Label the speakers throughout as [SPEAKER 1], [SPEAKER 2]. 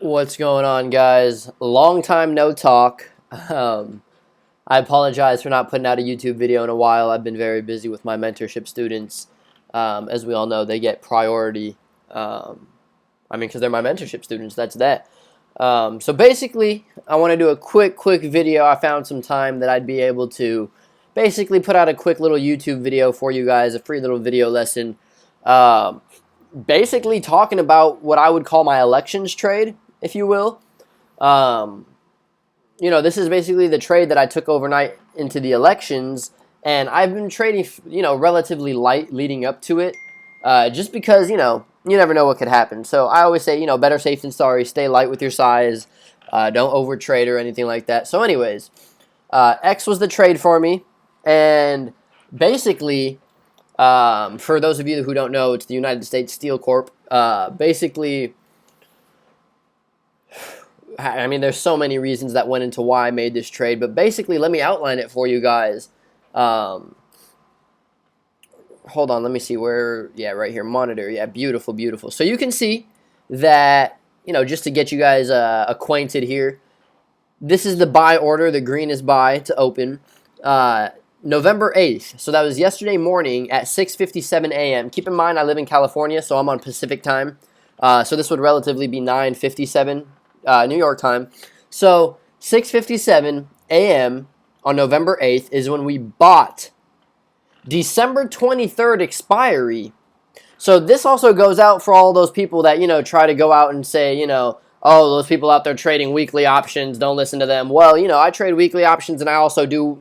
[SPEAKER 1] What's going on, guys? Long time no talk. I apologize for not putting out a YouTube video in a while. I've been very busy with my mentorship students. As we all know, they get priority. Because they're my mentorship students. That's that. So basically, I want to do a quick video. I found some time that I'd be able to basically put out a quick little YouTube video for you guys, a free little video lesson. Basically talking about what I would call my elections trade, if you will. This is basically the trade that I took overnight into the elections, and I've been trading, relatively light leading up to it, just because, you never know what could happen. So I always say, better safe than sorry. Stay light with your size. Don't over trade or anything like that. So anyways, X was the trade for me, and basically, for those of you who don't know, it's the United States Steel Corp. Basically, there's so many reasons that went into why I made this trade, but basically, let me outline it for you guys. Hold on, let me see where, right here, monitor, beautiful, beautiful. So you can see that, just to get you guys acquainted here, this is the buy order, the green is buy to open, November 8th, so that was yesterday morning at 6:57 a.m. Keep in mind, I live in California, so I'm on Pacific time, so this would relatively be 9:57 New York time. So 6:57 a.m. on November 8th is when we bought December 23rd expiry. So this also goes out for all those people that, try to go out and say, oh, those people out there trading weekly options, don't listen to them. Well, I trade weekly options, and I also do,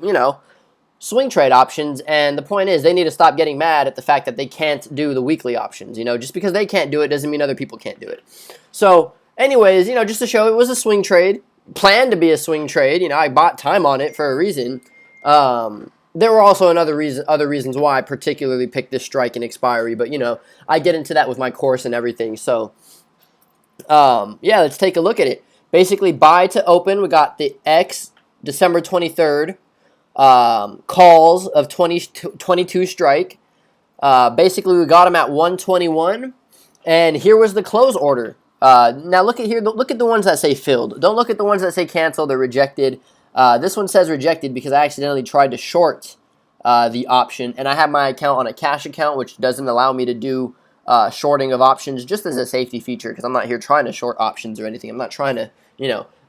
[SPEAKER 1] swing trade options, and the point is they need to stop getting mad at the fact that they can't do the weekly options. Just because they can't do it doesn't mean other people can't do it. So anyways, just to show it was a swing trade, planned to be a swing trade. I bought time on it for a reason. There were also other reasons why I particularly picked this strike and expiry, but I get into that with my course and everything. So let's take a look at it. Basically, buy to open, we got the X December 23rd. Calls of 22 strike. Basically, we got them at 121, and here was the close order. Now look at here. Look at the ones that say filled. Don't look at the ones that say canceled or rejected. This one says rejected because I accidentally tried to short the option, and I have my account on a cash account, which doesn't allow me to do shorting of options, just as a safety feature, because I'm not here trying to short options or anything. I'm not trying to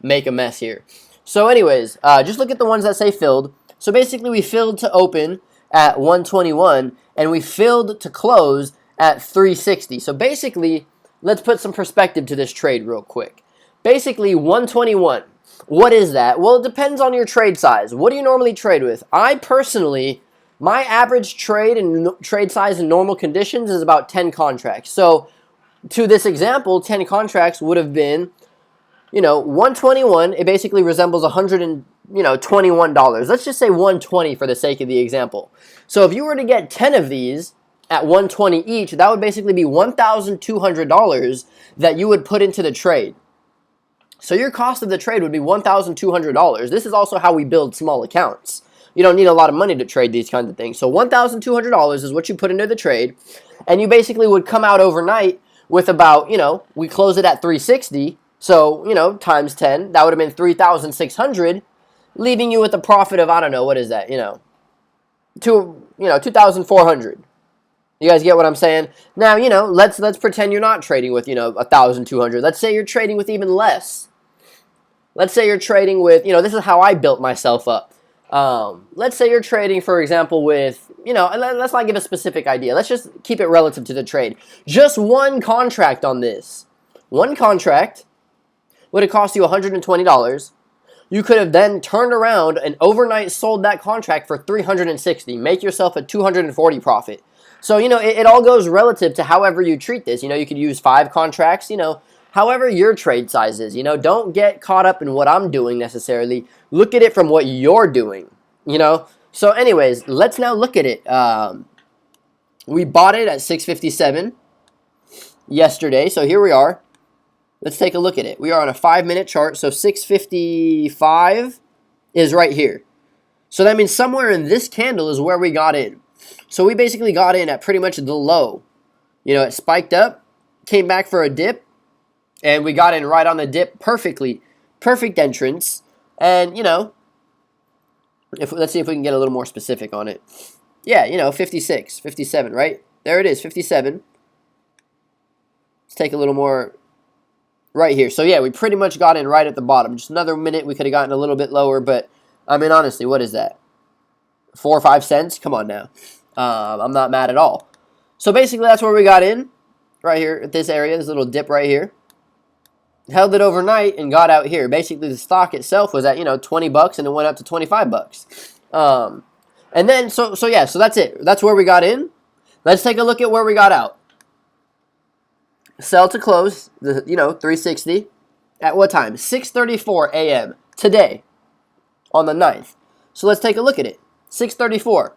[SPEAKER 1] make a mess here. So anyways, just look at the ones that say filled. So basically, we filled to open at 121, and we filled to close at 360. So basically, let's put some perspective to this trade real quick. Basically, 121. What is that? Well, it depends on your trade size. What do you normally trade with? I personally, my average trade and trade size in normal conditions is about 10 contracts. So to this example, 10 contracts would have been, 121. It basically resembles $121. Let's just say 120 for the sake of the example. So if you were to get 10 of these at 120 each, that would basically be $1,200 that you would put into the trade. So your cost of the trade would be $1,200. This is also how we build small accounts. You don't need a lot of money to trade these kinds of things. So $1,200 is what you put into the trade, and you basically would come out overnight with about, we close it at 360. So, times 10, that would have been 3,600, leaving you with a profit of, I don't know, what is that, 2,400. You guys get what I'm saying? Now, let's pretend you're not trading with, 1,200. Let's say you're trading with even less. Let's say you're trading with, this is how I built myself up. Let's say you're trading, for example, with, let's not give a specific idea. Let's just keep it relative to the trade. Just one contract on this. One contract would have cost you $120. You could have then turned around and overnight sold that contract for $360. Make yourself a $240 profit. So, it all goes relative to however you treat this. You could use 5 contracts, however your trade size is. Don't get caught up in what I'm doing necessarily. Look at it from what you're doing, So anyways, let's now look at it. We bought it at 6:57 yesterday, so here we are. Let's take a look at it. We are on a 5-minute chart, so 6:55 is right here. So that means somewhere in this candle is where we got in. So we basically got in at pretty much the low. It spiked up, came back for a dip, And we got in right on the dip perfectly. Perfect entrance. And, you know, let's see if we can get a little more specific on it. Yeah, you know, 56, 57, right? There it is, 57. Let's take a little more right here. So, yeah, we pretty much got in right at the bottom. Just another minute, we could have gotten a little bit lower. But, I mean, honestly, what is that? 4 or 5 cents? Come on now. I'm not mad at all. So, basically, that's where we got in. Right here at this area, this little dip right here. Held it overnight and got out here. Basically, the stock itself was at, you know, 20 bucks and it went up to 25 bucks. And then, so that's it. That's where we got in. Let's take a look at where we got out. Sell to close, you know, 360. At what time? 6:34 a.m. today on the 9th. So let's take a look at it. 6:34.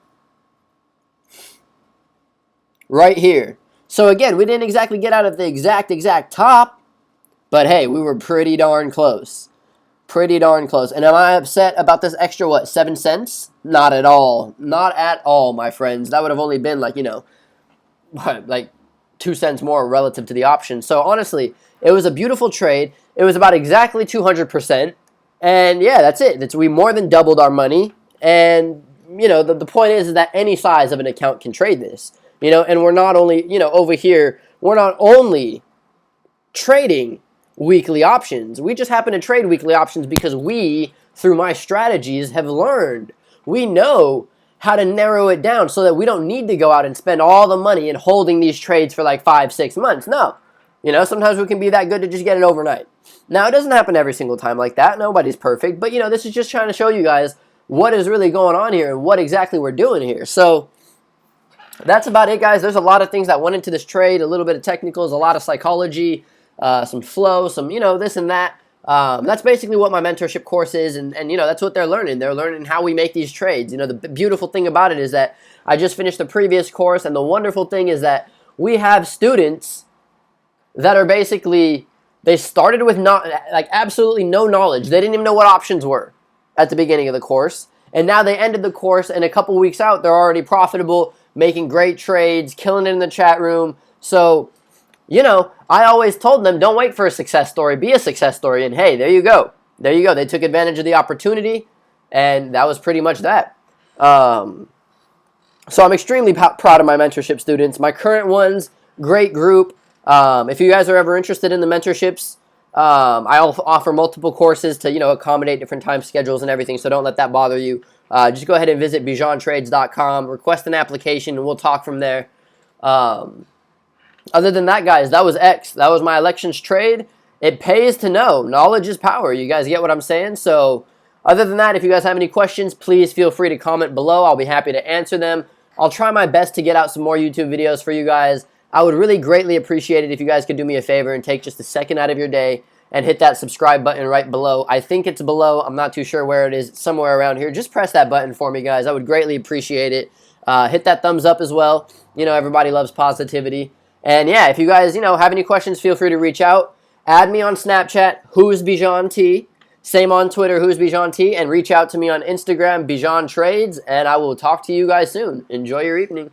[SPEAKER 1] Right here. So again, we didn't exactly get out at the exact top, but hey, we were pretty darn close. Pretty darn close. And am I upset about this extra, what, 7 cents? Not at all. Not at all, my friends. That would have only been like, you know, like 2 cents more relative to the option. So honestly, it was a beautiful trade. It was about exactly 200%. And yeah, that's it. We more than doubled our money. And, you know, the point is that any size of an account can trade this. You know, and we're not only, you know, over here, we're not only trading weekly options. We just happen to trade weekly options because we, through my strategies, have learned. We know how to narrow it down so that we don't need to go out and spend all the money in holding these trades for like 5-6 months. No. You know, sometimes we can be that good to just get it overnight. Now, it doesn't happen every single time like that. Nobody's perfect. But, you know, this is just trying to show you guys what is really going on here and what exactly we're doing here. So that's about it, guys. There's a lot of things that went into this trade, a little bit of technicals, a lot of psychology, some flow, some, you know, this and that. That's basically what my mentorship course is, and, you know, that's what they're learning. They're learning how we make these trades. You know, the beautiful thing about it is that I just finished the previous course, and the wonderful thing is that we have students that are basically, they started with absolutely no knowledge. They didn't even know what options were at the beginning of the course, and now they ended the course, and a couple weeks out, they're already profitable, making great trades, killing it in the chat room. So, you know, I always told them, don't wait for a success story, be a success story. And hey, there you go. There you go. They took advantage of the opportunity, and that was pretty much that. So I'm extremely proud of my mentorship students. My current ones, great group. If you guys are ever interested in the mentorships, I offer multiple courses to, you know, accommodate different time schedules and everything, so don't let that bother you. Just go ahead and visit BijanTrades.com, request an application, and we'll talk from there. Other than that, guys, that was X. That was my elections trade. It pays to know. Knowledge is power. You guys get what I'm saying? So other than that, if you guys have any questions, please feel free to comment below. I'll be happy to answer them. I'll try my best to get out some more YouTube videos for you guys. I would really greatly appreciate it if you guys could do me a favor and take just a second out of your day and hit that subscribe button right below. I think it's below. I'm not too sure where it is. It's somewhere around here. Just press that button for me, guys. I would greatly appreciate it. Hit that thumbs up as well. You know, everybody loves positivity. And yeah, if you guys, you know, have any questions, feel free to reach out. Add me on Snapchat, who's BijanT. Same on Twitter, who's BijanT. And reach out to me on Instagram, BijanTrades. And I will talk to you guys soon. Enjoy your evening.